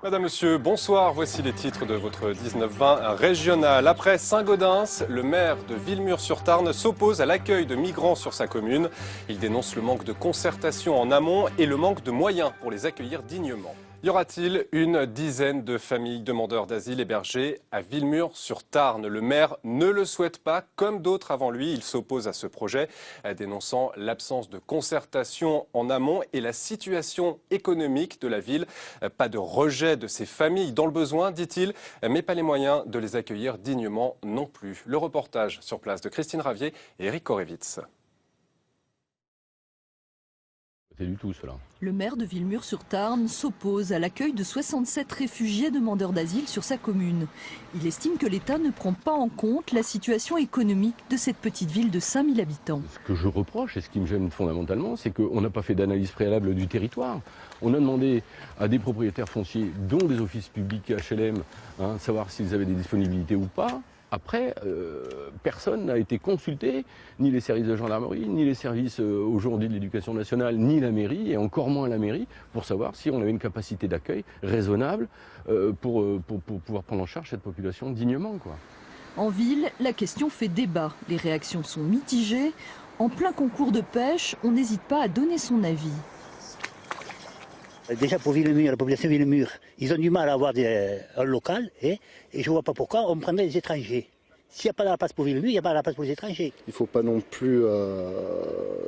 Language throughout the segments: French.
Madame, Monsieur, bonsoir. Voici les titres de votre 19-20 régional. Après Saint-Gaudens, le maire de Villemur-sur-Tarn s'oppose à l'accueil de migrants sur sa commune. Il dénonce le manque de concertation en amont et le manque de moyens pour les accueillir dignement. Y aura-t-il une dizaine de familles demandeurs d'asile hébergées à Villemur-sur-Tarn? Le maire ne le souhaite pas, comme d'autres avant lui. Il s'oppose à ce projet, dénonçant l'absence de concertation en amont et la situation économique de la ville. Pas de rejet de ces familles dans le besoin, dit-il, mais pas les moyens de les accueillir dignement non plus. Le reportage sur place de Christine Ravier et Eric Korevitz. Du tout, cela. Le maire de Villemur-sur-Tarn s'oppose à l'accueil de 67 réfugiés demandeurs d'asile sur sa commune. Il estime que l'État ne prend pas en compte la situation économique de cette petite ville de 5000 habitants. Ce que je reproche et ce qui me gêne fondamentalement, c'est qu'on n'a pas fait d'analyse préalable du territoire. On a demandé à des propriétaires fonciers, dont des offices publics HLM, de savoir s'ils avaient des disponibilités ou pas. Après, personne n'a été consulté, ni les services de gendarmerie, ni les services aujourd'hui de l'éducation nationale, ni la mairie, et encore moins la mairie, pour savoir si on avait une capacité d'accueil raisonnable pour pouvoir prendre en charge cette population dignement, quoi. En ville, la question fait débat. Les réactions sont mitigées. En plein concours de pêche, on n'hésite pas à donner son avis. Déjà pour Villemur, la population de Villemur, ils ont du mal à avoir un local et je ne vois pas pourquoi on prendrait des étrangers. S'il n'y a pas la place pour Villemur, il n'y a pas la place pour les étrangers. Il ne faut pas non plus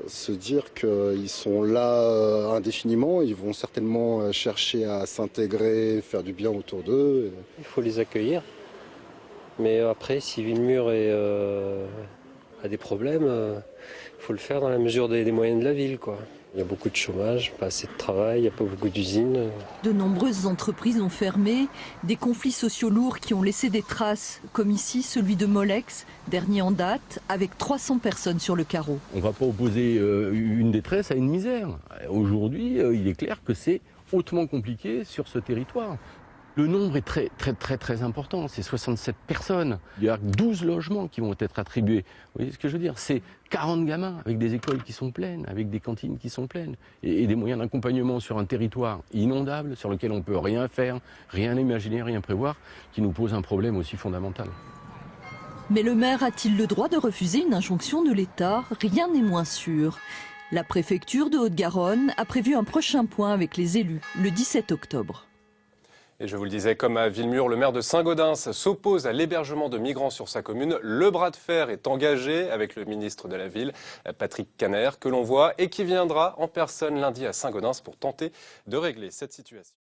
se dire qu'ils sont là indéfiniment. Ils vont certainement chercher à s'intégrer, faire du bien autour d'eux. Il faut les accueillir. Mais après, si Villemur a des problèmes, il faut le faire dans la mesure des moyens de la ville, quoi. Il y a beaucoup de chômage, pas assez de travail, il n'y a pas beaucoup d'usines. De nombreuses entreprises ont fermé, des conflits sociaux lourds qui ont laissé des traces, comme ici celui de Molex, dernier en date, avec 300 personnes sur le carreau. On ne va pas opposer une détresse à une misère. Aujourd'hui, il est clair que c'est hautement compliqué sur ce territoire. Le nombre est très important, c'est 67 personnes. Il y a 12 logements qui vont être attribués. Vous voyez ce que je veux dire? C'est 40 gamins avec des écoles qui sont pleines, avec des cantines qui sont pleines et des moyens d'accompagnement sur un territoire inondable sur lequel on ne peut rien faire, rien imaginer, rien prévoir, qui nous pose un problème aussi fondamental. Mais le maire a-t-il le droit de refuser une injonction de l'État? Rien n'est moins sûr. La préfecture de Haute-Garonne a prévu un prochain point avec les élus le 17 octobre. Et je vous le disais, comme à Villemur, le maire de Saint-Gaudens s'oppose à l'hébergement de migrants sur sa commune. Le bras de fer est engagé avec le ministre de la Ville, Patrick Kanner, que l'on voit et qui viendra en personne lundi à Saint-Gaudens pour tenter de régler cette situation.